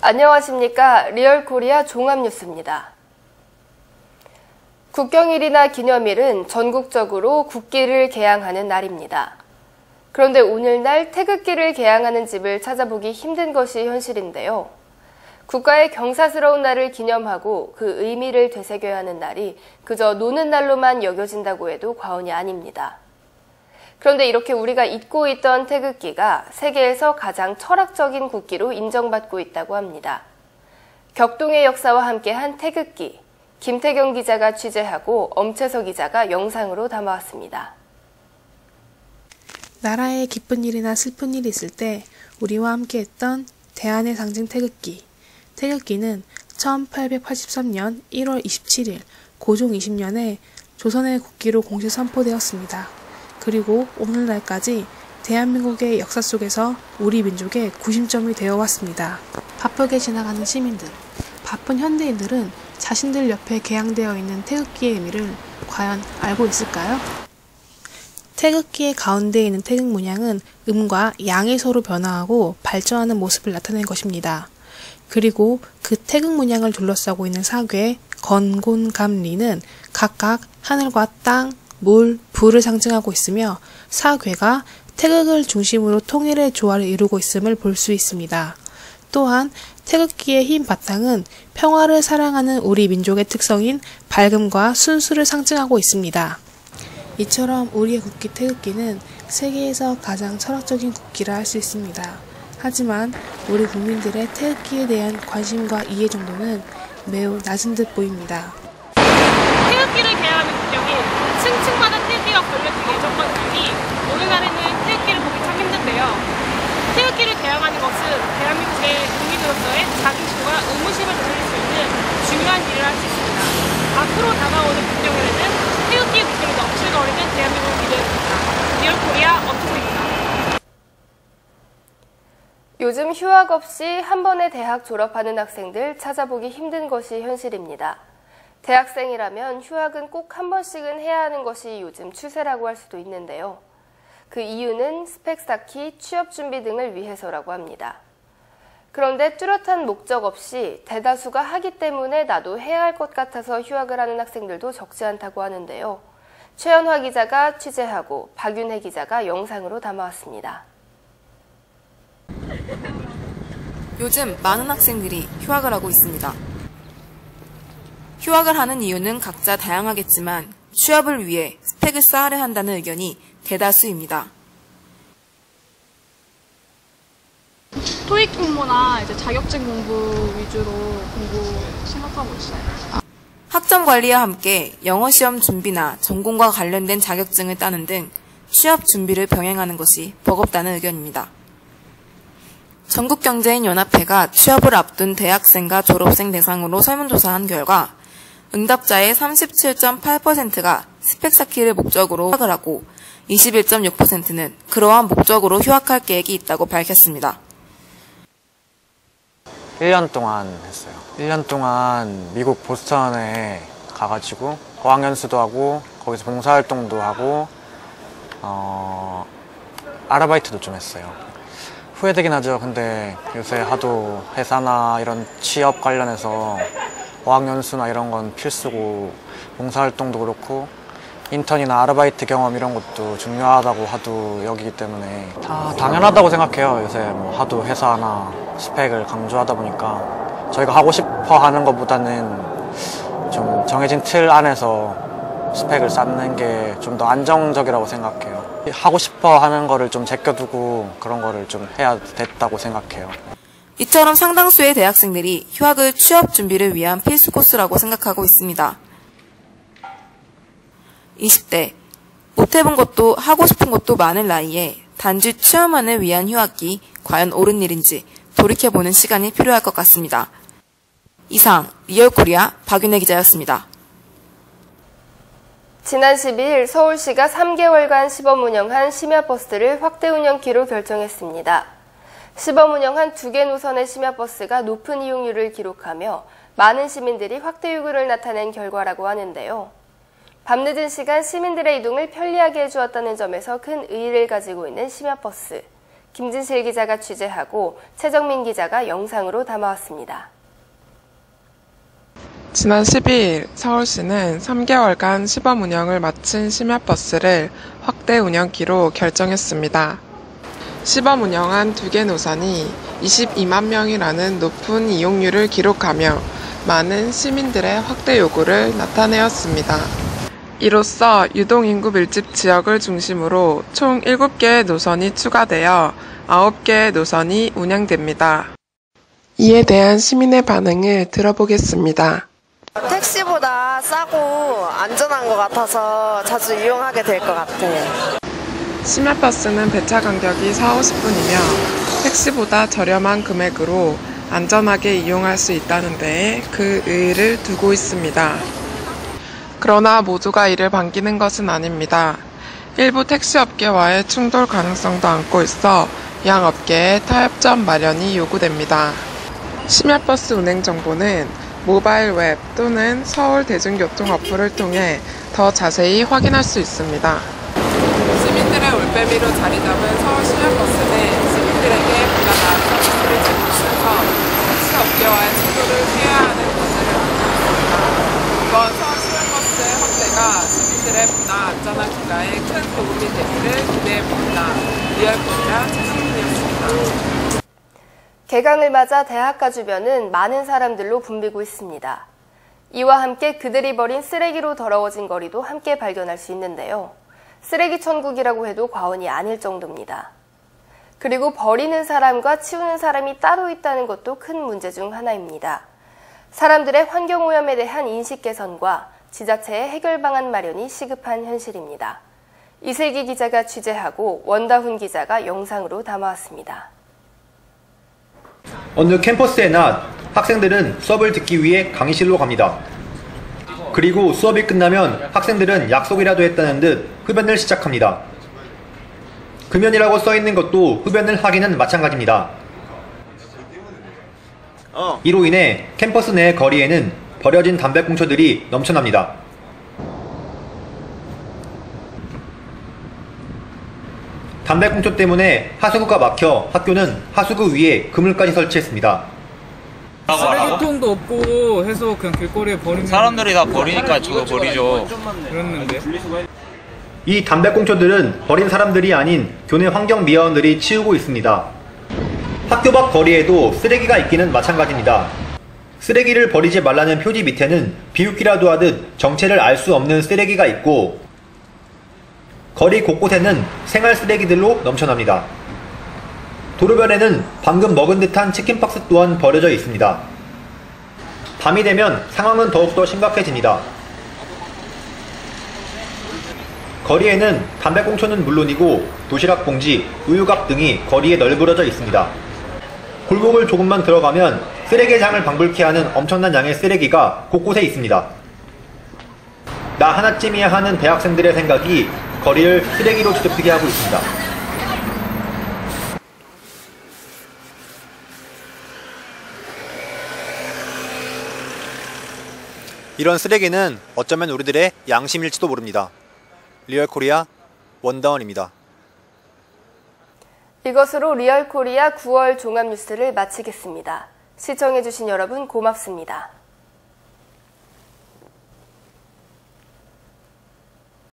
안녕하십니까. 리얼코리아 종합뉴스입니다. 국경일이나 기념일은 전국적으로 국기를 개양하는 날입니다. 그런데 오늘날 태극기를 개양하는 집을 찾아보기 힘든 것이 현실인데요. 국가의 경사스러운 날을 기념하고 그 의미를 되새겨야 하는 날이 그저 노는 날로만 여겨진다고 해도 과언이 아닙니다. 그런데 이렇게 우리가 잊고 있던 태극기가 세계에서 가장 철학적인 국기로 인정받고 있다고 합니다. 격동의 역사와 함께한 태극기, 김태경 기자가 취재하고 엄채서 기자가 영상으로 담아왔습니다. 나라에 기쁜 일이나 슬픈 일이 있을 때 우리와 함께했던 대한의 상징 태극기. 태극기는 1883년 1월 27일 고종 20년에 조선의 국기로 공식 선포되었습니다. 그리고 오늘날까지 대한민국의 역사 속에서 우리 민족의 구심점이 되어왔습니다. 바쁘게 지나가는 시민들, 바쁜 현대인들은 자신들 옆에 개양되어 있는 태극기의 의미를 과연 알고 있을까요? 태극기의 가운데에 있는 태극 문양은 음과 양이 서로 변화하고 발전하는 모습을 나타낸 것입니다. 그리고 그 태극 문양을 둘러싸고 있는 사괴, 건, 곤, 감, 리는 각각 하늘과 땅, 물, 불을 상징하고 있으며 사괴가 태극을 중심으로 통일의 조화를 이루고 있음을 볼 수 있습니다. 또한 태극기의 흰 바탕은 평화를 사랑하는 우리 민족의 특성인 밝음과 순수를 상징하고 있습니다. 이처럼 우리의 국기 태극기는 세계에서 가장 철학적인 국기라 할 수 있습니다. 하지만 우리 국민들의 태극기에 대한 관심과 이해 정도는 매우 낮은 듯 보입니다. 태극기를 개양하는 국경이 층층마다 태극기가 걸려진 예전과 달리 오늘날에는 태극기를 보기 참 힘든데요. 태극기를 개양하는 것은 대한민국의 국민으로서의 자긍심과 의무심을 되살릴 수 있는 중요한 일을 할 수 있습니다. 앞으로 다가오는 국경일에는 태극기 국경이 넘실거리는 대한민국을 기대해봅니다. 리얼코리아 엄채서입니다. 요즘 휴학 없이 한 번에 대학 졸업하는 학생들 찾아보기 힘든 것이 현실입니다. 대학생이라면 휴학은 꼭 한 번씩은 해야 하는 것이 요즘 추세라고 할 수도 있는데요. 그 이유는 스펙 쌓기, 취업 준비 등을 위해서라고 합니다. 그런데 뚜렷한 목적 없이 대다수가 하기 때문에 나도 해야 할 것 같아서 휴학을 하는 학생들도 적지 않다고 하는데요. 최연화 기자가 취재하고 박윤혜 기자가 영상으로 담아왔습니다. 요즘 많은 학생들이 휴학을 하고 있습니다. 휴학을 하는 이유는 각자 다양하겠지만 취업을 위해 스펙을 쌓으려 한다는 의견이 대다수입니다. 토익 공부나 자격증 공부 위주로 공부 생각하고 있어요. 학점 관리와 함께 영어 시험 준비나 전공과 관련된 자격증을 따는 등 취업 준비를 병행하는 것이 버겁다는 의견입니다. 전국경제인연합회가 취업을 앞둔 대학생과 졸업생 대상으로 설문조사한 결과 응답자의 37.8%가 스펙 쌓기를 목적으로 휴학을 하고 21.6%는 그러한 목적으로 휴학할 계획이 있다고 밝혔습니다. 1년 동안 했어요. 1년 동안 미국 보스턴에 가가지고 어학연수도 하고 거기서 봉사활동도 하고 아르바이트도 좀 했어요. 후회되긴 하죠. 근데 요새 하도 회사나 이런 취업 관련해서 어학연수나 이런 건 필수고 봉사활동도 그렇고 인턴이나 아르바이트 경험 이런 것도 중요하다고 하도 여기기 때문에 다 당연하다고 생각해요. 요새 뭐 하도 회사나 스펙을 강조하다 보니까 저희가 하고 싶어 하는 것보다는 좀 정해진 틀 안에서 스펙을 쌓는 게 좀 더 안정적이라고 생각해요. 하고 싶어 하는 거를 좀 제껴두고 그런 거를 좀 해야 됐다고 생각해요. 이처럼 상당수의 대학생들이 휴학을 취업 준비를 위한 필수 코스라고 생각하고 있습니다. 20대, 못해본 것도 하고 싶은 것도 많은 나이에 단지 취업만을 위한 휴학이 과연 옳은 일인지 돌이켜보는 시간이 필요할 것 같습니다. 이상 리얼코리아 박윤혜 기자였습니다. 지난 12일 서울시가 3개월간 시범 운영한 심야버스를 확대 운영키로 결정했습니다. 시범 운영한 2개 노선의 심야버스가 높은 이용률을 기록하며 많은 시민들이 확대 요구를 나타낸 결과라고 하는데요. 밤늦은 시간 시민들의 이동을 편리하게 해주었다는 점에서 큰 의의를 가지고 있는 심야버스. 김진실 기자가 취재하고 최정민 기자가 영상으로 담아왔습니다. 지난 12일 서울시는 3개월간 시범 운영을 마친 심야버스를 확대 운영키로 결정했습니다. 시범 운영한 2개 노선이 22만 명이라는 높은 이용률을 기록하며 많은 시민들의 확대 요구를 나타내었습니다. 이로써 유동인구 밀집 지역을 중심으로 총 7개의 노선이 추가되어 9개의 노선이 운영됩니다. 이에 대한 시민의 반응을 들어보겠습니다. 택시보다 싸고 안전한 것 같아서 자주 이용하게 될 것 같아요. 심야버스는 배차 간격이 4-50분이며 택시보다 저렴한 금액으로 안전하게 이용할 수 있다는 데에 그 의의를 두고 있습니다. 그러나 모두가 이를 반기는 것은 아닙니다. 일부 택시업계와의 충돌 가능성도 안고 있어 양 업계의 타협점 마련이 요구됩니다. 심야버스 운행 정보는 모바일 웹 또는 서울 대중교통 어플을 통해 더 자세히 확인할 수 있습니다. 시민들의 올빼미로 자리 잡은 서울 심야버스는 시민들에게 보다 나은 서비스를 제공하면서 택시 업계와의 충돌을 피해야 하는 과제를 맡고 있습니다. 이번 서울 심야버스의 확대가 시민들의 보다 안전한 귀가에 큰 도움이 되기를 기대해봅니다. 리얼코리아 최정민이었습니다. 개강을 맞아 대학가 주변은 많은 사람들로 붐비고 있습니다. 이와 함께 그들이 버린 쓰레기로 더러워진 거리도 함께 발견할 수 있는데요. 쓰레기 천국이라고 해도 과언이 아닐 정도입니다. 그리고 버리는 사람과 치우는 사람이 따로 있다는 것도 큰 문제 중 하나입니다. 사람들의 환경오염에 대한 인식 개선과 지자체의 해결 방안 마련이 시급한 현실입니다. 이슬기 기자가 취재하고 원다훈 기자가 영상으로 담아왔습니다. 어느 캠퍼스의 낮, 학생들은 수업을 듣기 위해 강의실로 갑니다. 그리고 수업이 끝나면 학생들은 약속이라도 했다는 듯 흡연을 시작합니다. 금연이라고 써있는 것도 흡연을 하기는 마찬가지입니다. 이로 인해 캠퍼스 내 거리에는 버려진 담배꽁초들이 넘쳐납니다. 담배꽁초 때문에 하수구가 막혀 학교는 하수구 위에 그물까지 설치했습니다. 쓰레기통도 없고 해서 그냥 길거리에 버리는 사람들이 다 버리니까 저도 버리죠. 그랬는데 이 담배꽁초들은 버린 사람들이 아닌 교내 환경미화원들이 치우고 있습니다. 학교 밖 거리에도 쓰레기가 있기는 마찬가지입니다. 쓰레기를 버리지 말라는 표지 밑에는 비웃기라도 하듯 정체를 알 수 없는 쓰레기가 있고 거리 곳곳에는 생활 쓰레기들로 넘쳐납니다. 도로변에는 방금 먹은 듯한 치킨박스 또한 버려져 있습니다. 밤이 되면 상황은 더욱더 심각해집니다. 거리에는 담배꽁초는 물론이고 도시락 봉지, 우유곽 등이 거리에 널브러져 있습니다. 골목을 조금만 들어가면 쓰레기장을 방불케 하는 엄청난 양의 쓰레기가 곳곳에 있습니다. 나 하나쯤이야 하는 대학생들의 생각이 거리를 쓰레기로 뒤덮이게 하고 있습니다. 이런 쓰레기는 어쩌면 우리들의 양심일지도 모릅니다. 리얼코리아 원다원입니다. 이것으로 리얼코리아 9월 종합뉴스를 마치겠습니다. 시청해주신 여러분 고맙습니다.